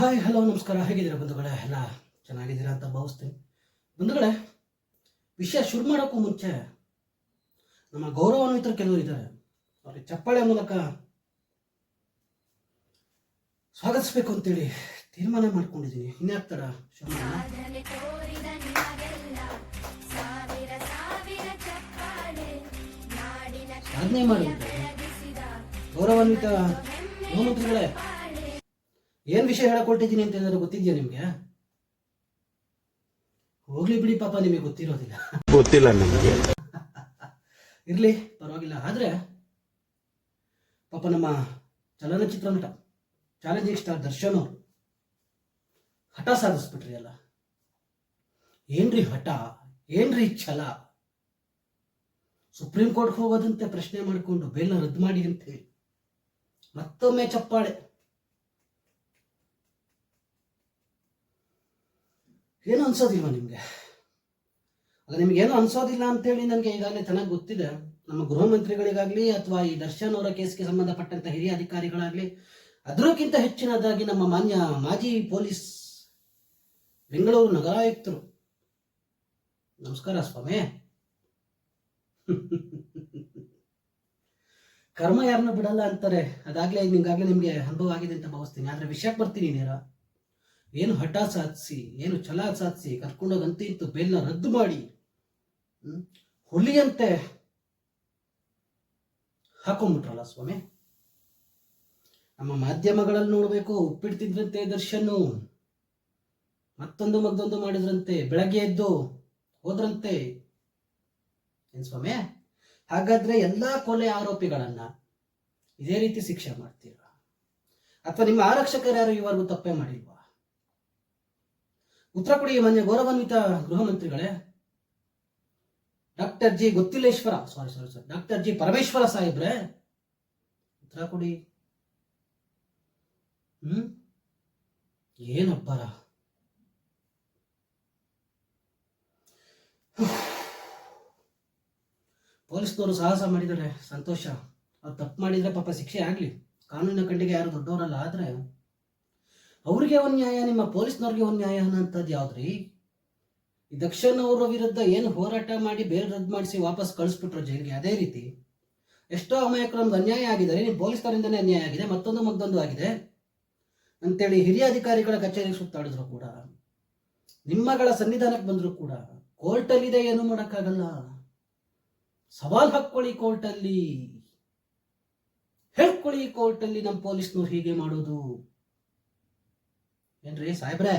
Hi hello ನಮಸ್ಕಾರ. ಹೇಗಿದ್ದೀರಾ ಬಂಧುಗಳೇ? ಎಲ್ಲ ಚೆನ್ನಾಗಿದ್ದೀರಾ ಅಂತ ಭಾವಿಸ್ತೀನಿ. ಬಂಧುಗಳೇ, ವಿಷಯ ಶುರು ಮಾಡೋಕ್ಕೂ ಮುಂಚೆ ನಮ್ಮ ಗೌರವಾನ್ವಿತರು ಕೆಲವರು ಇದ್ದಾರೆ. ಅವ್ರಿಗೆ ಚಪ್ಪಾಳೆ ಮೂಲಕ ಸ್ವಾಗತಿಸಬೇಕು ಅಂತೇಳಿ ತೀರ್ಮಾನ ಮಾಡ್ಕೊಂಡಿದ್ದೀನಿ. ಇನ್ಯಾಕ್ ತಡ, ಶುರು ಮಾಡೋಣ. ಸಾಧನೆ ಮಾಡಿದ್ರೆ ಗೌರವಾನ್ವಿತ ಗೃಹಮಂತ್ರಿಗಳೇ, ಏನ್ ವಿಷಯ ಹೇಳಕೊಟ್ಟಿದ್ದೀನಿ ಅಂತ ಏನಾದ್ರು ಗೊತ್ತಿದ್ಯಾ ನಿಮ್ಗೆ? ಹೋಗ್ಲಿ ಬಿಡಿ, ಪಾಪ ನಿಮಗೆ ಗೊತ್ತಿಲ್ಲ ನಮಗೆ. ಇರ್ಲಿ, ಪರವಾಗಿಲ್ಲ. ಆದ್ರೆ ಪಾಪ ನಮ್ಮ ಚಲನಚಿತ್ರ ನಟ, ಚಾಲೆಂಜಿಂಗ್ ಸ್ಟಾರ್ ದರ್ಶನ್ ಅವರು ಹಠ ಸಾಧಿಸ್ಬಿಟ್ರಿ ಅಲ್ಲ. ಏನ್ರಿ ಹಠ, ಏನ್ರಿ ಛಲ? ಸುಪ್ರೀಂ ಕೋರ್ಟ್ ಹೋಗೋದಂತೆ ಪ್ರಶ್ನೆ ಮಾಡಿಕೊಂಡು ಬೇಲ್ನ ರದ್ದು ಮಾಡಿ ಅಂತ ಹೇಳಿ ಮತ್ತೊಮ್ಮೆ ಚಪ್ಪಾಳೆ. ಏನು ಅನ್ಸೋದಿಲ್ವ ನಿಮ್ಗೆ? ಅಲ್ಲ, ನಿಮ್ಗೇನು ಅನ್ಸೋದಿಲ್ಲ ಅಂತೇಳಿ ನನಗೆ ಈಗಾಗಲೇ ಚೆನ್ನಾಗಿ ಗೊತ್ತಿದೆ. ನಮ್ಮ ಗೃಹ ಮಂತ್ರಿಗಳಿಗಾಗ್ಲಿ ಅಥವಾ ಈ ದರ್ಶನ್ ಅವರ ಕೇಸ್ಗೆ ಸಂಬಂಧಪಟ್ಟಂತ ಹಿರಿಯ ಅಧಿಕಾರಿಗಳಾಗ್ಲಿ, ಅದಕ್ಕಿಂತ ಹೆಚ್ಚಿನದಾಗಿ ನಮ್ಮ ಮಾನ್ಯ ಮಾಜಿ ಪೊಲೀಸ್ ಬೆಂಗಳೂರು ನಗರಾಯುಕ್ತರು, ನಮಸ್ಕಾರ ಸ್ವಾಮಿ. ಕರ್ಮ ಯಾರನ್ನ ಬಿಡಲ್ಲ ಅಂತಾರೆ. ಅದಾಗ್ಲೇ ನಿಮ್ಗೆ ಅನುಭವ ಆಗಿದೆ ಅಂತ ಭಾವಿಸ್ತೀನಿ. ಆದ್ರೆ ವಿಷಯಕ್ಕೆ ಬರ್ತೀನಿ ನೇರ. ಏನು ಹಠ ಸಾಧಿಸಿ, ಏನು ಛಲ ಸಾಧಿಸಿ ಕರ್ಕೊಂಡೋಗಿ ಇಂತು ಬೇಲ್ನ ರದ್ದು ಮಾಡಿ ಹುಲಿಯಂತೆ ಹಾಕೊಂಡ್ಬಿಟ್ರಲ್ಲ ಸ್ವಾಮಿ. ನಮ್ಮ ಮಾಧ್ಯಮಗಳಲ್ಲಿ ನೋಡ್ಬೇಕು, ಉಪ್ಪಿಡ್ತಿದ್ರಂತೆ ದರ್ಶನ್, ಮತ್ತೊಂದು ಮಾಡಿದ್ರಂತೆ, ಬೆಳಗ್ಗೆ ಎದ್ದು ಹೋದ್ರಂತೆ. ಏನ್ ಸ್ವಾಮಿ? ಹಾಗಾದ್ರೆ ಎಲ್ಲಾ ಕೊಲೆ ಆರೋಪಿಗಳನ್ನ ಇದೇ ರೀತಿ ಶಿಕ್ಷೆ ಮಾಡ್ತೀರಾ? ಅಥವಾ ನಿಮ್ಮ ಆರಕ್ಷಕರು ಯಾರು ಇವರೆಗೂ ತಪ್ಪೇ ಮಾಡಿಲ್ವಾ? ಉತ್ತರ ಕೊಡಿ ಮಾನ್ಯ ಗೌರವಾನ್ವಿತ ಗೃಹ ಮಂತ್ರಿಗಳೇ. ಡಾಕ್ಟರ್ ಜಿ ಪರಮೇಶ್ವರ ಸಾಹೇಬ್ರೆ, ಉತ್ತರ ಕೊಡಿ. ಏನಬ್ಬರ ಪೊಲೀಸ್ನವರು ಸಾಹಸ ಮಾಡಿದರೆ ಸಂತೋಷ. ಅವ್ರು ತಪ್ಪು ಮಾಡಿದ್ರೆ ಪಾಪ ಶಿಕ್ಷೆ ಆಗ್ಲಿ, ಕಾನೂನಿನ ಕಣ್ಣಿಗೆ ಯಾರು ದೊಡ್ಡವರಲ್ಲ. ಆದ್ರೆ ಅವ್ರಿಗೆ ಒಂದು ನ್ಯಾಯ, ನಿಮ್ಮ ಪೊಲೀಸ್ನವ್ರಿಗೆ ಒಂದು ನ್ಯಾಯ ಅನ್ನೋಂಥದ್ದು ಯಾವ್ದ್ರಿ? ಈ ದರ್ಶನ್ ಅವರ ವಿರುದ್ಧ ಏನು ಹೋರಾಟ ಮಾಡಿ ಬೇರೆ ರದ್ದು ಮಾಡಿಸಿ ವಾಪಸ್ ಕಳಿಸ್ಬಿಟ್ರು ಜೈಲಿಗೆ, ಅದೇ ರೀತಿ ಎಷ್ಟೋ ಅಮಾಯಕರು ನಮ್ಗೆ ಅನ್ಯಾಯ ಆಗಿದ್ದಾರೆ, ನಿಮ್ಮ ಪೊಲೀಸ್ನವರಿಂದನೇ ಅನ್ಯಾಯ ಆಗಿದೆ, ಮತ್ತೊಂದು ಆಗಿದೆ ಅಂತೇಳಿ ಹಿರಿಯ ಅಧಿಕಾರಿಗಳ ಕಚೇರಿಗೆ ಸುತ್ತಾಡಿದ್ರು ಕೂಡ, ನಿಮ್ಮಗಳ ಸನ್ನಿಧಾನಕ್ಕೆ ಬಂದ್ರು ಕೂಡ ಕೋರ್ಟಲ್ಲಿದೆ, ಏನು ಮಾಡೋಕ್ಕಾಗಲ್ಲ. ಸವಾಲ್ ಹಾಕೊಳ್ಳಿ ಕೋರ್ಟಲ್ಲಿ, ಹೇಳ್ಕೊಳ್ಳಿ ಕೋರ್ಟಲ್ಲಿ, ನಮ್ಮ ಪೊಲೀಸ್ನವ್ರು ಹೀಗೆ ಮಾಡೋದು. ಏನ್ರಿ ಸಾಹೇಬ್ರೆ,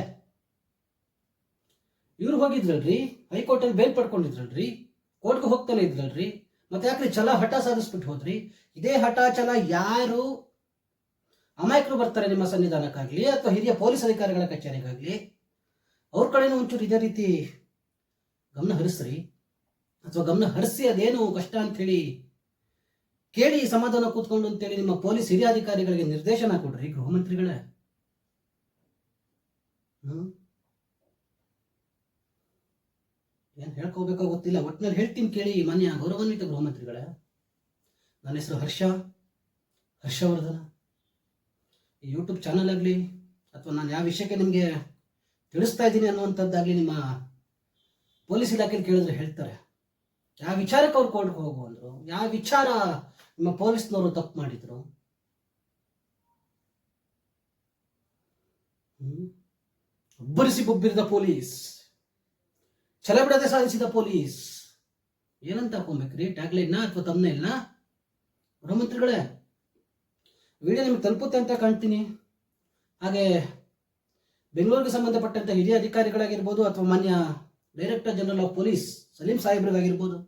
ಇವ್ರು ಹೋಗಿದ್ರಲ್ರಿ ಹೈಕೋರ್ಟ್ ಅಲ್ಲಿ ಬೇಲ್ ಪಡ್ಕೊಂಡಿದ್ರಲ್ರಿ, ಕೋರ್ಟ್ಗೆ ಹೋಗ್ತಾನೆ ಇದ್ರಲ್ರಿ, ಮತ್ತೆ ಯಾಕ್ರಿ ಛಲ ಹಠ ಸಾಧಿಸ್ಬಿಟ್ಟು ಹೋದ್ರಿ? ಇದೇ ಹಠ ಛಲ ಯಾರು ಅಮಾಯಕರು ಬರ್ತಾರೆ ನಿಮ್ಮ ಸನ್ನಿಧಾನಕ್ಕಾಗ್ಲಿ ಅಥವಾ ಹಿರಿಯ ಪೊಲೀಸ್ ಅಧಿಕಾರಿಗಳ ಕಚೇರಿಗಾಗ್ಲಿ, ಅವ್ರ ಕಡೆನೂ ಒಂಚೂರು ಇದೇ ರೀತಿ ಗಮನ ಹರಿಸ್ರಿ, ಅಥವಾ ಗಮನ ಹರಿಸಿ ಅದೇನು ಕಷ್ಟ ಅಂತ ಹೇಳಿ ಕೇಳಿ ಸಮಾಧಾನ ಕೂತ್ಕೊಂಡು ಅಂತೇಳಿ ನಿಮ್ಮ ಪೊಲೀಸ್ ಹಿರಿಯ ಅಧಿಕಾರಿಗಳಿಗೆ ನಿರ್ದೇಶನ ಕೊಡ್ರಿ ಗೃಹ ಮಂತ್ರಿಗಳೇ. ಏನ್ ಹೇಳ್ಕೋಬೇಕೋ ಗೊತ್ತಿಲ್ಲ, ಒಟ್ಟಿನಲ್ಲಿ ಹೇಳ್ತೀನಿ ಕೇಳಿ ಮಾನ್ಯ ಗೌರವಾನ್ವಿತ ಗೃಹ ಮಂತ್ರಿಗಳೇ. ನನ್ನ ಹೆಸರು ಹರ್ಷವರ್ಧನ. ಈ ಯೂಟ್ಯೂಬ್ ಚಾನಲ್ ಆಗಲಿ ಅಥವಾ ನಾನು ಯಾವ ವಿಷಯಕ್ಕೆ ನಿಮಗೆ ತಿಳಿಸ್ತಾ ಇದ್ದೀನಿ ಅನ್ನುವಂಥದ್ದಾಗಲಿ ನಿಮ್ಮ ಪೊಲೀಸ್ ಇಲಾಖೆಯಲ್ಲಿ ಕೇಳಿದ್ರೆ ಹೇಳ್ತಾರೆ, ಯಾವ ವಿಚಾರಕ್ಕೆ ಅವ್ರು ಕೋರ್ಟ್ಗೆ ಹೋಗು ಅಂದ್ರು, ಯಾವ ವಿಚಾರ ನಿಮ್ಮ ಪೊಲೀಸ್ನವರು ತಪ್ಪು ಮಾಡಿದ್ರು. ಒಬ್ಬರಿಸಿ ಬೊಬ್ಬಿರಿದ ಪೊಲೀಸ್, ಛಲ ಬಿಡದೆ ಸಾಧಿಸಿದ ಪೊಲೀಸ್, ಏನಂತ ಹಾಕೊಬೇಕ್ರಿ? ಟ್ಯಾಗ್ಲೈನ್ನ ಅಥವಾ ತಮ್ನೇಲ್ನ? ಗೃಹಮಂತ್ರಿಗಳೇ, ವಿಡಿಯೋ ನಿಮ್ಗೆ ತಲುಪುತ್ತೆ ಅಂತ ಕಾಣ್ತೀನಿ. ಹಾಗೆ ಬೆಂಗಳೂರಿಗೆ ಸಂಬಂಧಪಟ್ಟಂತ ಹಿರಿಯ ಅಧಿಕಾರಿಗಳಾಗಿರ್ಬೋದು ಅಥವಾ ಮಾನ್ಯ director general of police Salim ಸಾಹೇಬ್ರಿಗಾಗಿರ್ಬೋದು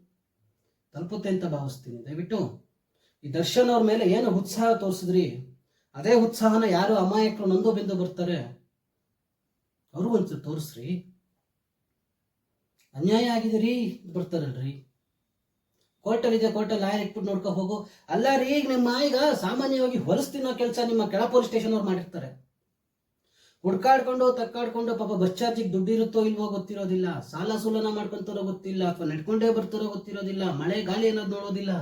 ತಲುಪುತ್ತೆ ಅಂತ ಭಾವಿಸ್ತೀನಿ. ದಯವಿಟ್ಟು ಈ ದರ್ಶನ್ ಅವ್ರ ಮೇಲೆ ಏನು ಉತ್ಸಾಹ ತೋರಿಸಿದ್ರಿ, ಅದೇ ಉತ್ಸಾಹನ ಯಾರು ಅಮಾಯಕರು ನೊಂದು ಬೆಂದು ಬರ್ತಾರೆ ಅವ್ರಿಗೂ ಒಂಚೂರು ತೋರಿಸ್ರಿ. ಅನ್ಯಾಯ ಆಗಿದೆ ರೀ ಬರ್ತಾರಲ್ರಿ, ಕೋರ್ಟಲ್ಲಿದೆ, ಕೋರ್ಟಲ್ಲಿ ಲಾಯರ್ ಇಟ್ಬಿಟ್ಟು ನೋಡ್ಕೊ ಹೋಗು. ಅಲ್ಲ ರೀ, ಈಗ ನಿಮ್ಮ ಈಗ ಸಾಮಾನ್ಯವಾಗಿ ಹೊಲಿಸ್ತಿನೋ ಕೆಲಸ ನಿಮ್ಮ ಕೆಳ ಪೊಲೀಸ್ ಸ್ಟೇಷನ್ ಅವ್ರು ಮಾಡಿರ್ತಾರೆ. ಹುಡ್ಕಾಡ್ಕೊಂಡು ತಕ್ಕಾಡ್ಕೊಂಡು ಪಾಪ ಬಸ್ ಚಾರ್ಜಿಗೆ ದುಡ್ಡು ಇರುತ್ತೋ ಇಲ್ವೋ ಗೊತ್ತಿರೋದಿಲ್ಲ, ಸಾಲ ಸೂಲನ ಮಾಡ್ಕೊಂತಾರೋ ಗೊತ್ತಿಲ್ಲ, ಅಥವಾ ನೆಡ್ಕೊಂಡೇ ಬರ್ತಾರೋ ಗೊತ್ತಿರೋದಿಲ್ಲ, ಮಳೆ ಗಾಳಿ ಅನ್ನೋದು ನೋಡೋದಿಲ್ಲ,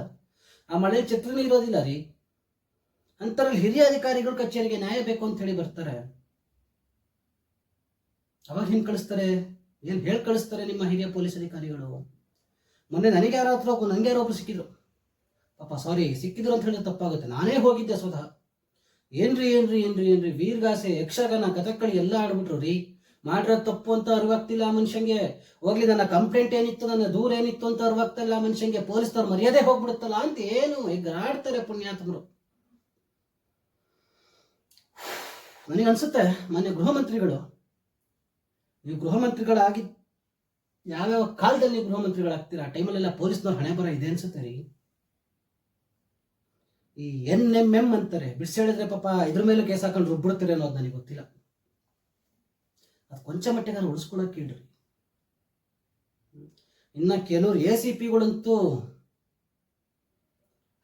ಆ ಮಳೆ ಛತ್ರನೇ ಇರೋದಿಲ್ಲ ರೀ. ಅಂತರಲ್ಲಿ ಹಿರಿಯ ಅಧಿಕಾರಿಗಳು ಕಚೇರಿಗೆ ನ್ಯಾಯ ಬೇಕು ಅಂತ ಹೇಳಿ ಬರ್ತಾರೆ. ಅವಾಗ ಹಿಂಗೆ ಕಳಿಸ್ತಾರೆ, ಏನು ಹೇಳಿ ಕಳಿಸ್ತಾರೆ ನಿಮ್ಮ ಹಿರಿಯ ಪೊಲೀಸ್ ಅಧಿಕಾರಿಗಳು. ಮೊನ್ನೆ ನನಗೆ ಯಾರೋ ಒಬ್ರು ಸಿಕ್ಕಿದ್ರು. ಪಾಪ ಸಾರಿ, ಸಿಕ್ಕಿದ್ರು ಅಂತ ಹೇಳಿದ್ರೆ ತಪ್ಪಾಗುತ್ತೆ, ನಾನೇ ಹೋಗಿದ್ದೆ ಸ್ವತಃ. ಏನ್ರಿ ವೀರ್ಗಾಸೆ, ಯಕ್ಷಗಾನ, ಕಥಕ್ಕಳಿ ಎಲ್ಲ ಆಡ್ಬಿಟ್ರು ರೀ. ಮಾಡಿರೋದು ತಪ್ಪು ಅಂತ ಅರಿವಾಗ್ತಿಲ್ಲ ಆ ಮನುಷ್ಯಂಗೆ. ಹೋಗ್ಲಿ, ನನ್ನ ಕಂಪ್ಲೇಂಟ್ ಏನಿತ್ತು, ನನ್ನ ದೂರ ಏನಿತ್ತು ಅಂತ ಅರಿವಾಗ್ತಿಲ್ಲ ಆ ಮನುಷ್ಯಂಗೆ. ಪೊಲೀಸ್ನವ್ರು ಮರ್ಯಾದೆ ಹೋಗ್ಬಿಡುತ್ತಲ್ಲ ಅಂತ ಏನು ಈಗ ಆಡ್ತಾರೆ ಪುಣ್ಯಾತ್ಮರು. ನನಗೆ ಅನ್ಸುತ್ತೆ ಮಾನ್ಯ ಗೃಹ ಮಂತ್ರಿಗಳು, ನೀವು ಗೃಹ ಮಂತ್ರಿಗಳಾಗಿ ಯಾವ್ಯಾವ ಕಾಲದಲ್ಲಿ ನೀವು ಗೃಹ ಮಂತ್ರಿಗಳಾಗ್ತೀರಾ ಆ ಟೈಮಲ್ಲೆಲ್ಲ ಪೊಲೀಸ್ನವ್ರ ಹಣೆ ಬರ ಇದೆ ಅನ್ಸುತ್ತೆ ರೀ. ಈ NMM ಅಂತಾರೆ, ಬಿಡಿಸಿ ಹೇಳಿದ್ರೆ ಪಾಪ ಇದ್ರ ಮೇಲೂ ಕೇಸ್ ಹಾಕೊಂಡು ರುಬ್ಬಿಡ್ತಾರೆ ಅನ್ನೋದು ನನಗೆ ಗೊತ್ತಿಲ್ಲ. ಅದು ಕೊಂಚ ಮಟ್ಟಿಗೆ ಉಳಿಸ್ಕೊಳಕ್ ಕೇಳ್ರಿ. ಇನ್ನ ಕೆಲವ್ರು ACPಗಳಂತೂ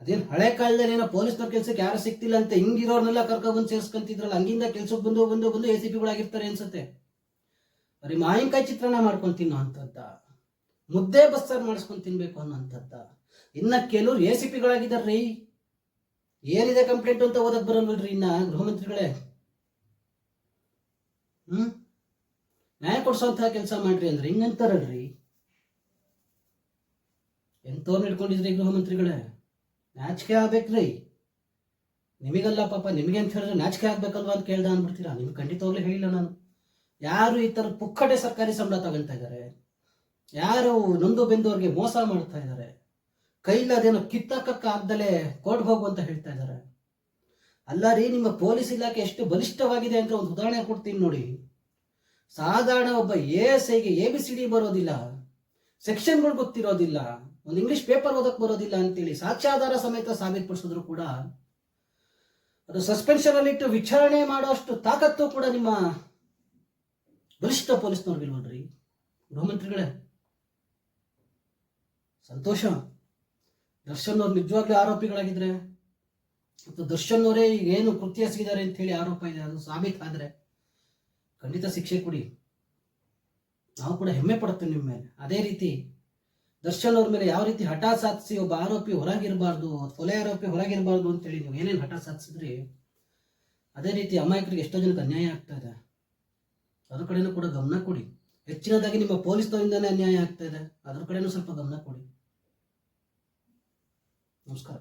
ಅದೇನು ಹಳೆ ಕಾಲದಲ್ಲಿ ಏನೋ ಪೊಲೀಸ್ನವ್ರ ಕೆಲ್ಸಕ್ಕೆ ಯಾರು ಸಿಕ್ತಿಲ್ಲ ಅಂತ ಹಿಂಗಿರೋರ್ನೆಲ್ಲ ಕರ್ಕೊಂಡ್ಬಂದು ಸೇರ್ಸ್ಕೊಂತಿದ್ರಲ್ಲ, ಹಂಗಿಂದ ಕೆಲ್ಸಕ್ಕೆ ಬಂದು ACPಗಳಾಗಿರ್ತಾರೆ ಅನ್ಸುತ್ತೆ. ಬರೀ ಮಾವಿನಕಾಯಿ ಚಿತ್ರಾನ್ನ ಮಾಡ್ಕೊಂಡು ತಿನ್ನೋ ಅಂತದ್ದ, ಮುದ್ದೆ ಬಸ್ಸಾರು ಮಾಡಿಸ್ಕೊಂಡು ತಿನ್ಬೇಕು ಅನ್ನೋ ಅಂತದ್ದ. ಇನ್ನ ಕೆಲವ್ರು ACPಗಳಾಗಿದ್ದಾರ್ರೀ. ಏನಿದೆ ಕಂಪ್ಲೇಂಟ್ ಅಂತ ಓದಕ್ ಬರಲ್ವಲ್ರಿ ಇನ್ನ ಗೃಹ ಮಂತ್ರಿಗಳೇ. ನ್ಯಾಯ ಕೊಡ್ಸೋಂತಹ ಕೆಲಸ ಮಾಡ್ರಿ ಅಂದ್ರೆ ಹಿಂಗಂತಾರಲ್ರಿ. ಎಂತವ್ರನ್ನ ಹಿಡ್ಕೊಂಡಿದ್ರಿ ಗೃಹ ಮಂತ್ರಿಗಳೇ? ನಾಚಿಕೆ ಆಗ್ಬೇಕ್ರಿ ನಿಮಗಲ್ಲ ಪಾಪ, ನಿಮಗೆ ಅಂತ ಹೇಳಿದ್ರೆ ನಾಚಿಕೆ ಆಗ್ಬೇಕಲ್ವಾ ಅಂತ ಕೇಳ್ದ ಅಂದ್ಬಿಡ್ತೀರಾ? ನಿಮ್ಗೆ ಖಂಡಿತವಾಗ್ಲೂ ಹೇಳಿಲ್ಲ ನಾನು. ಯಾರು ಈ ತರ ಪುಕ್ಕಟೆ ಸರ್ಕಾರಿ ಸಂಬಳ ತಗೊಂತಾ ಇದ್ದಾರೆ, ಯಾರು ನೊಂದು ಬೆಂದವ್ರಿಗೆ ಮೋಸ ಮಾಡ್ತಾ ಇದ್ದಾರೆ, ಕೈಲಾದೇನೋ ಕಿತ್ತಾಕಕ್ಕ ಆಗ್ದಲೇ ಕೋರ್ಟ್ಗೆ ಹೋಗು ಅಂತ ಹೇಳ್ತಾ ಇದ್ದಾರೆ. ಅಲ್ಲ ರೀ, ನಿಮ್ಮ ಪೊಲೀಸ್ ಇಲಾಖೆ ಎಷ್ಟು ಬಲಿಷ್ಠವಾಗಿದೆ ಅಂತ ಒಂದು ಉದಾಹರಣೆ ಕೊಡ್ತೀನಿ ನೋಡಿ. ಸಾಧಾರಣ ಒಬ್ಬ ASIಗೆ ABCD ಬರೋದಿಲ್ಲ, ಸೆಕ್ಷನ್ಗಳು ಗೊತ್ತಿರೋದಿಲ್ಲ, ಒಂದು ಇಂಗ್ಲಿಷ್ ಪೇಪರ್ ಓದಕ್ ಬರೋದಿಲ್ಲ ಅಂತೇಳಿ ಸಾಕ್ಷ್ಯಾಧಾರ ಸಮೇತ ಸಾಬೀತುಪಡಿಸಿದ್ರು ಕೂಡ ಅದು ಸಸ್ಪೆನ್ಷನ್ ಅಲ್ಲಿ ಇಟ್ಟು ವಿಚಾರಣೆ ಮಾಡೋಷ್ಟು ತಾಕತ್ತು ಕೂಡ ನಿಮ್ಮ ಬಲಿಷ್ಠ ಪೊಲೀಸ್ನವ್ರಿಗಿಲ್ವಲ್ರಿ ಗೃಹ ಮಂತ್ರಿಗಳೇ. ಸಂತೋಷ, ದರ್ಶನ್ ಅವ್ರು ನಿಜವಾಗ್ಲೂ ಆರೋಪಿಗಳಾಗಿದ್ರೆ ಮತ್ತು ದರ್ಶನ್ ಅವರೇ ಈಗ ಏನು ಕೃತ್ಯ ಎಸಗಿದ್ದಾರೆ ಅಂತ ಹೇಳಿ ಆರೋಪ ಇದೆ, ಅದು ಸಾಬೀತಾದ್ರೆ ಖಂಡಿತ ಶಿಕ್ಷೆ ಕೊಡಿ. ನಾವು ಕೂಡ ಹೆಮ್ಮೆ ಪಡುತ್ತೇವೆ ನಿಮ್ಮ ಮೇಲೆ. ಅದೇ ರೀತಿ ದರ್ಶನ್ ಅವ್ರ ಮೇಲೆ ಯಾವ ರೀತಿ ಹಠ ಸಾಧಿಸಿ ಒಬ್ಬ ಆರೋಪಿ ಹೊರಗಿರಬಾರ್ದು, ಕೊಲೆ ಆರೋಪಿ ಹೊರಗಿರಬಾರ್ದು ಅಂತೇಳಿ ನೀವು ಏನೇನು ಹಠ ಸಾಧಿಸಿದ್ರಿ, ಅದೇ ರೀತಿ ಅಮಾಯಕರಿಗೆ ಎಷ್ಟೋ ಜನಕ್ಕೆ ಅನ್ಯಾಯ ಆಗ್ತಾ ಇದೆ, ಅದ್ರ ಕಡೆನೂ ಕೂಡ ಗಮನ ಕೊಡಿ. ಹೆಚ್ಚಿನದಾಗಿ ನಿಮ್ಮ ಪೊಲೀಸ್ನವರಿಂದಾನೇ ಅನ್ಯಾಯ ಆಗ್ತಾ ಇದೆ, ಅದ್ರ ಕಡೆನೂ ಸ್ವಲ್ಪ ಗಮನ ಕೊಡಿ. ನಮಸ್ಕಾರ.